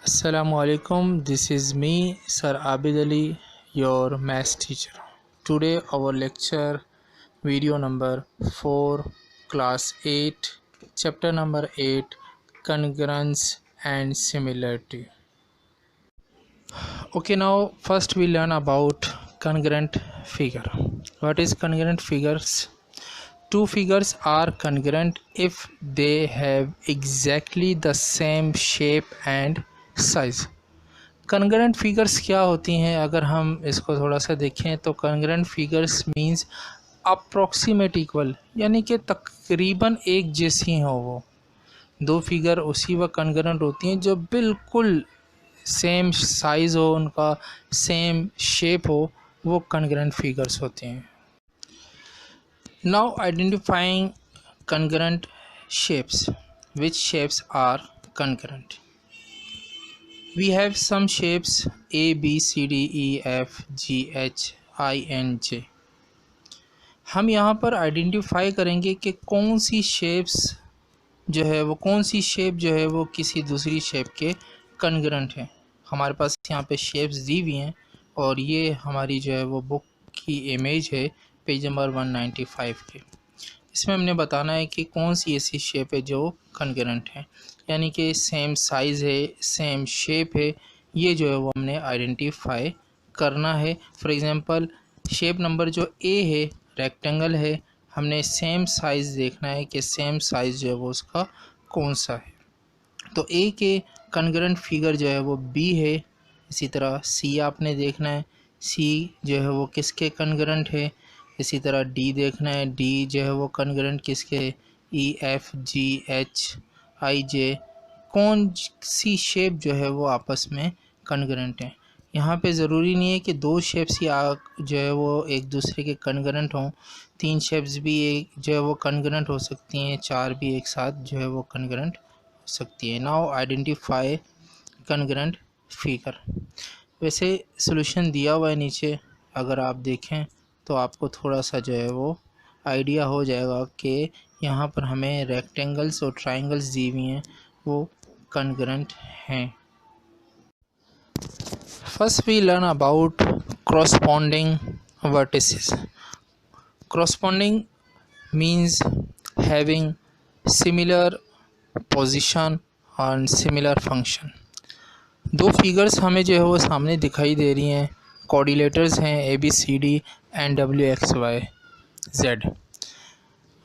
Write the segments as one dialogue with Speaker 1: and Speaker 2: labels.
Speaker 1: Assalamualaikum. This is me, Sir Abid Ali, your maths teacher. Today, our lecture video number 4, class 8, chapter number 8, congruence and similarity. Okay, now first we learn about congruent figure. What is congruent figures? Two figures are congruent if they have exactly the same shape and size. Congruent figures क्या होती हैं? अगर हम इसको थोड़ा सा देखें तो congruent figures means approximate equal, यानी कि तकरीबन एक जैसी हो। वो दो फिगर उसी वक्त कॉन्ग्रुएंट होती हैं जो बिल्कुल सेम साइज़ हो, उनका सेम शेप हो, वो कॉन्ग्रुएंट फिगर्स होती हैं। Now identifying congruent shapes. Which shapes are congruent? We have some shapes A, B, C, D, E, F, G, H, I, N, J. हम यहाँ पर आइडेंटिफाई करेंगे कि कौन सी शेप्स जो है वो किसी दूसरी शेप के कॉन्ग्रुएंट हैं। हमारे पास यहाँ पे शेप्स दी हुई हैं और ये हमारी जो है वो बुक की इमेज है, पेज नंबर 195 के। इसमें हमने बताना है कि कौन सी ऐसी शेप है जो कॉन्ग्रुएंट है, यानी कि सेम साइज़ है, सेम शेप है, ये जो है वो हमने आइडेंटिफाई करना है। फॉर एग्ज़ाम्पल शेप नंबर जो ए है, रेक्टेंगल है, हमने सेम साइज़ देखना है कि सेम साइज़ जो है वो उसका कौन सा है। तो ए के कॉन्ग्रुएंट फिगर जो है वो बी है। इसी तरह सी आपने देखना है, सी जो है वो किसके कॉन्ग्रुएंट है। इसी तरह डी देखना है, डी जो है वो कॉन्ग्रुएंट किसके, ई, एफ, जी, एच, आई, जे, कौन सी शेप जो है वो आपस में कॉन्ग्रुएंट है। यहाँ पे ज़रूरी नहीं है कि दो शेप्स ही जो है वो एक दूसरे के कॉन्ग्रुएंट हों, तीन शेप्स भी एक जो है वो कॉन्ग्रुएंट हो सकती हैं, चार भी एक साथ जो है वो कॉन्ग्रुएंट हो सकती है। Now identify congruent figure. वैसे सॉल्यूशन दिया हुआ है नीचे, अगर आप देखें तो आपको थोड़ा सा जो है वो आइडिया हो जाएगा कि यहाँ पर हमें रेक्टेंगल्स और ट्रायंगल्स दी हुई हैं, वो कॉन्ग्रुएंट हैं। First we learn about corresponding vertices. Corresponding means having similar position and similar function. दो फिगर्स हमें जो है वो सामने दिखाई दे रही हैं, कोऑर्डिनेटर्स हैं A B C D and W X Y Z.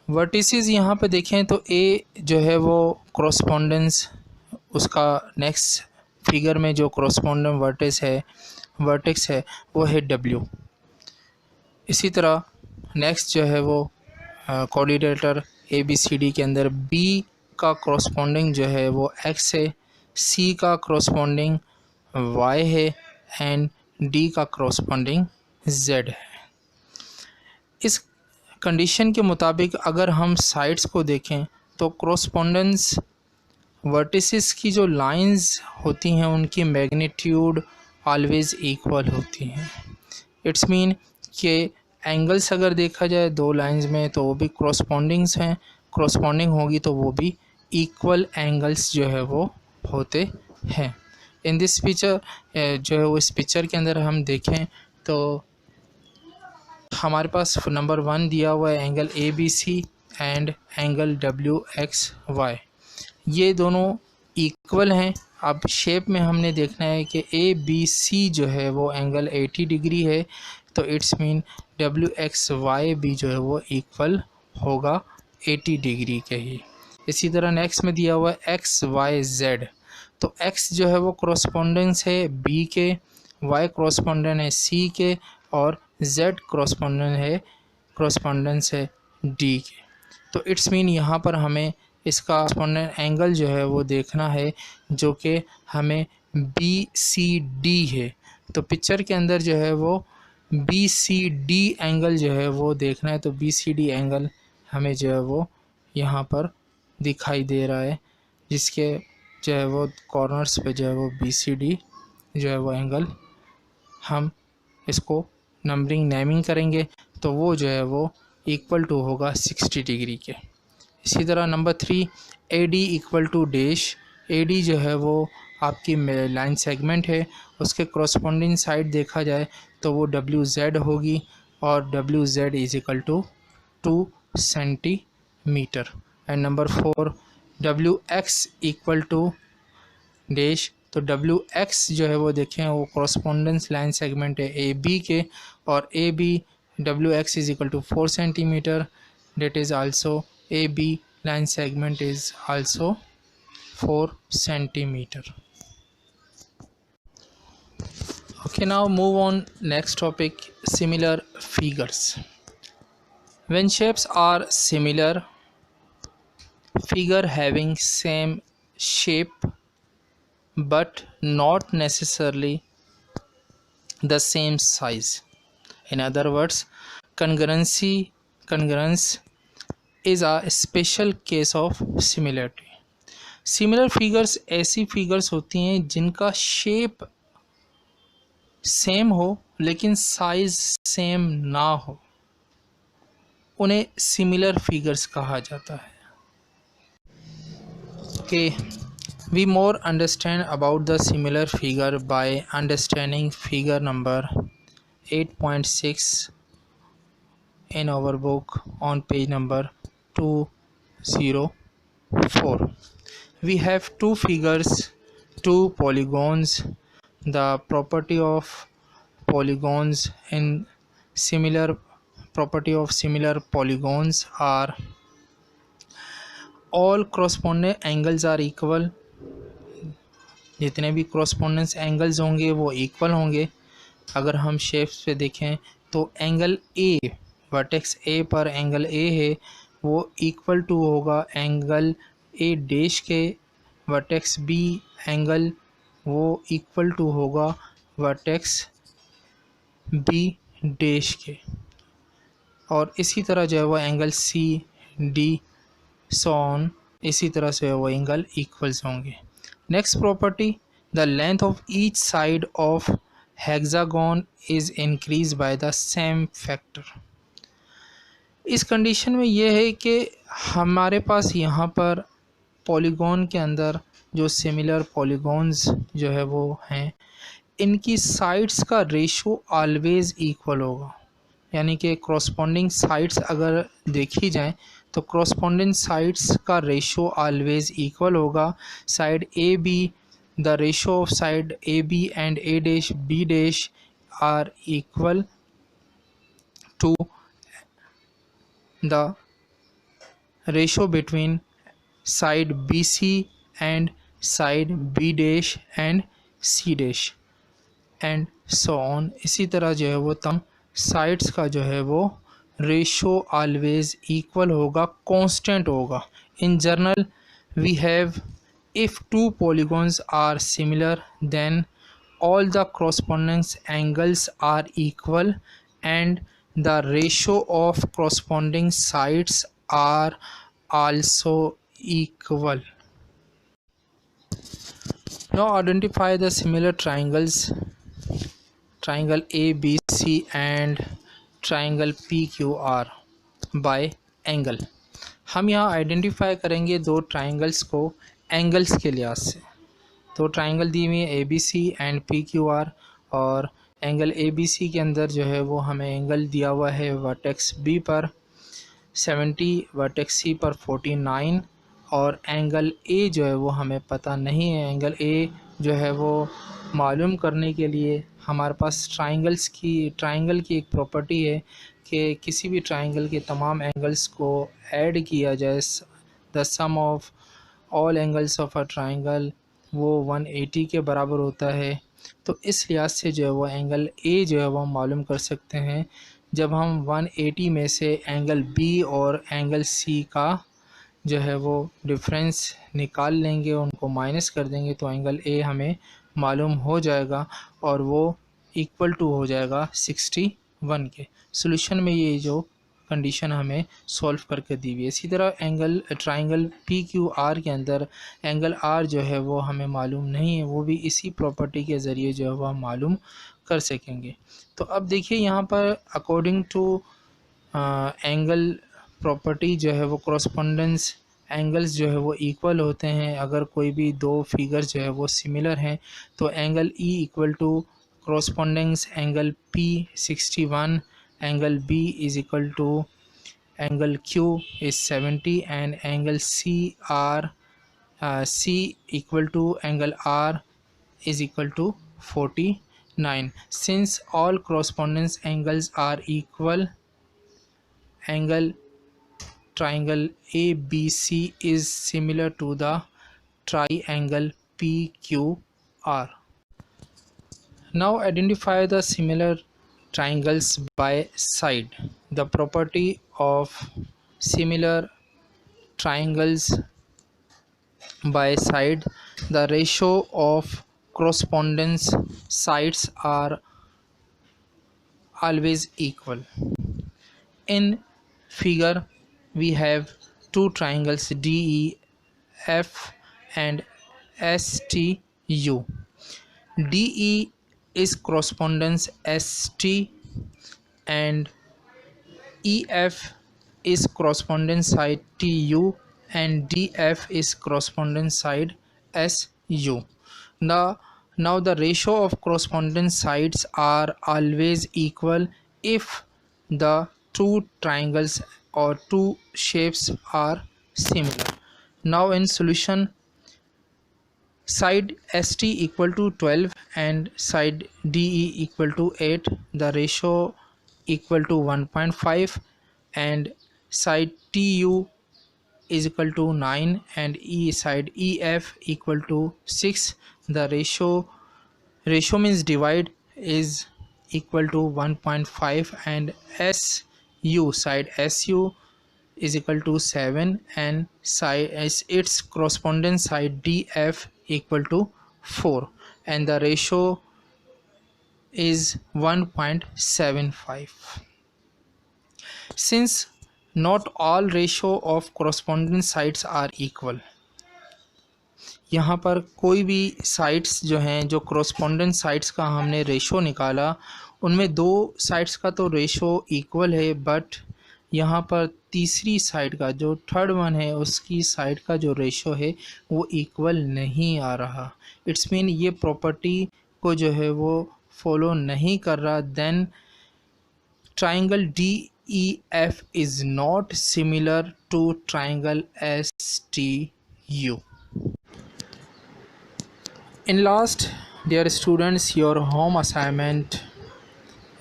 Speaker 1: Vertices यहाँ पे देखें तो ए जो है वो correspondence, उसका नेक्स्ट फिगर में जो corresponding वर्टेक्स है वो है डब्ल्यू। इसी तरह नेक्स्ट जो है वो coordinator A B C D के अंदर बी का corresponding जो है वो एक्स है, सी का corresponding वाई है एंड डी का corresponding जेड है। इस कंडीशन के मुताबिक अगर हम साइड्स को देखें तो correspondence वर्टिसेस की जो लाइंस होती हैं उनकी मैग्नीट्यूड ऑलवेज़ इक्वल होती हैं। इट्स मीन कि एंगल्स अगर देखा जाए दो लाइंस में तो वो भी corresponding होगी तो वो भी इक्वल एंगल्स जो है वो होते हैं। इन दिस पिक्चर जो है वो इस पिक्चर के अंदर हम देखें तो हमारे पास नंबर 1 दिया हुआ है angle A B C and angle W X Y, ये दोनों इक्वल हैं। अब शेप में हमने देखना है कि ए बी सी जो है वो एंगल 80 डिग्री है, तो it's mean W X Y भी जो है वो इक्वल होगा 80 डिग्री के ही। इसी तरह नेक्स्ट में दिया हुआ है एक्स वाई जेड, तो एक्स जो है वो correspondence है बी के, वाई correspondence है सी के और जेड correspondence है डी के। तो इट्स मीन यहाँ पर हमें इसका corresponding एंगल जो है वो देखना है जो कि हमें बी सी डी है। तो पिक्चर के अंदर जो है वो बी सी डी एंगल जो है वो देखना है, तो बी सी डी एंगल हमें जो है वो यहाँ पर दिखाई दे रहा है, जिसके जो है वो कॉर्नर्स पे जो है वो बी सी डी जो है वो एंगल, हम इसको नेमिंग करेंगे तो वो जो है वो इक्वल टू होगा 60 डिग्री के। इसी तरह number 3 A D equal to dash AD जो है वो आपकी लाइन सेगमेंट है, उसके क्रॉसपोंडिंग साइड देखा जाए तो वो WZ होगी और WZ is equal to 2 centimetre. And number 4 WX equal to dash, तो WX जो है वो देखें वो क्रॉसपोंडेंस लाइन सेगमेंट है AB के, और AB WX is equal to 4 centimetre, that is also AB line segment is also 4 centimeter. Okay, now move on next topic, similar figures. When shapes are similar, figure having same shape but not necessarily the same size. In other words, congruence is a special case of similarity. Similar figures ऐसी figures होती हैं जिनका shape same हो लेकिन size same ना हो, उन्हें similar figures कहा जाता है। Okay, we more understand about the similar figure by understanding figure number 8.6 in our book on page number 204. We have two figures, two polygons. The property of polygons in similar polygons are all corresponding angles are equal. जितने भी correspondence angles होंगे वो equal होंगे। अगर हम shapes पे देखें तो एंगल A, वर्टेक्स A पर एंगल A है वो इक्वल टू होगा एंगल A डैश के, वर्टेक्स B एंगल वो इक्वल टू होगा वर्टेक्स B डैश के, और इसी तरह जो है वो angle C D so on, इसी तरह से वो एंगल इक्वल्स होंगे। Next property, the length of each side of hexagon is increase by the same factor. इस कंडीशन में यह है कि हमारे पास यहाँ पर पॉलीगॉन के अंदर जो सिमिलर पॉलीगॉन्स जो है वो हैं, इनकी साइड्स का रेशो ऑलवेज इक्वल होगा। यानी कि क्रॉसपॉन्डिंग साइड्स अगर देखी जाएं तो क्रॉसपॉन्डिंग साइड्स का रेशो ऑलवेज इक्वल होगा। Side A B, the ratio of side A B and A dash B dash are equal to the ratio between side B C and side B dash and C dash and so on. इसी तरह जो है वो तम sides का जो है वो रेशो ऑलवेज इक्वल होगा, कांस्टेंट होगा। In general we have, if two polygons are similar then all the corresponding angles are equal and the ratio of corresponding sides are also equal. Now identify the similar triangles, triangle ABC and triangle PQR by angle. हम यहाँ identify करेंगे दो triangles को angles के लिहाज से। तो triangle दी हुई है ABC एंड PQR, और एंगल ABC के अंदर जो है वो हमें एंगल दिया हुआ है वर्टेक्स B पर 70, वर्टेक्स C पर 49, और एंगल A जो है वो हमें पता नहीं है। एंगल A जो है वो मालूम करने के लिए हमारे पास ट्राइंगल की एक प्रॉपर्टी है कि किसी भी ट्राइंगल के तमाम एंगल्स को ऐड किया जाए, the sum of all angles of a triangle वो 180 के बराबर होता है। तो इस लिहाज से जो है वो एंगल A जो है वो हम मालूम कर सकते हैं। जब हम 180 में से एंगल B और एंगल C का जो है वो डिफरेंस निकाल लेंगे, उनको माइनस कर देंगे, तो एंगल A हमें मालूम हो जाएगा और वो इक्वल टू हो जाएगा 61 के। सॉल्यूशन में ये जो कंडीशन हमें सॉल्व करके दी हुई है। इसी तरह ट्राइंगल PQR के अंदर एंगल R जो है वो हमें मालूम नहीं है, वो भी इसी प्रॉपर्टी के ज़रिए जो है वो हम मालूम कर सकेंगे। तो अब देखिए यहाँ पर अकॉर्डिंग टू एंगल प्रॉपर्टी जो है वो कॉरस्पॉन्डेंस एंगल्स जो है वो इक्वल होते हैं, अगर कोई भी दो फिगर जो है वो सिमिलर हैं, तो angle E equal to corresponding angle P 61, angle B is equal to angle Q is 70, and angle C equal to angle R is equal to 49. Since all correspondence angles are equal, angle triangle ABC is similar to the triangle PQR. Now identify the similar triangles by side. The property of similar triangles by side: the ratio of correspondence sides are always equal. In figure we have two triangles DEF and STU. DE is correspondence ST and EF is correspondence side TU, and DF is correspondence side SU. Now the ratio of correspondence sides are always equal if the two triangles or two shapes are similar. Now in solution, side ST equal to 12 and side DE equal to 8, the ratio equal to 1.5, and side TU is equal to 9 and side EF equal to 6, the ratio means divide is equal to 1.5, and side SU is equal to 7, and side as its corresponding side DF equal to 4, and the ratio is 1.75. Since not all ratio of corresponding sides are equal, यहाँ पर कोई भी sides जो हैं, जो corresponding sides का हमने ratio निकाला, उनमें दो साइड्स का तो रेशो इक्वल है, बट यहाँ पर तीसरी साइड का जो थर्ड वन है उसकी साइड का जो रेशो है वो इक्वल नहीं आ रहा. इट्स मीन ये प्रॉपर्टी को जो है वो फॉलो नहीं कर रहा. Then triangle DEF is not similar to triangle STU. In last, dear students, your home assignment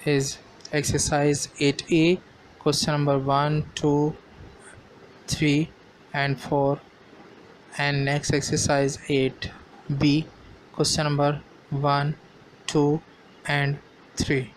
Speaker 1: is exercise 8A, question number 1, 2, 3 and 4, and next exercise 8B, question number 1, 2 and 3.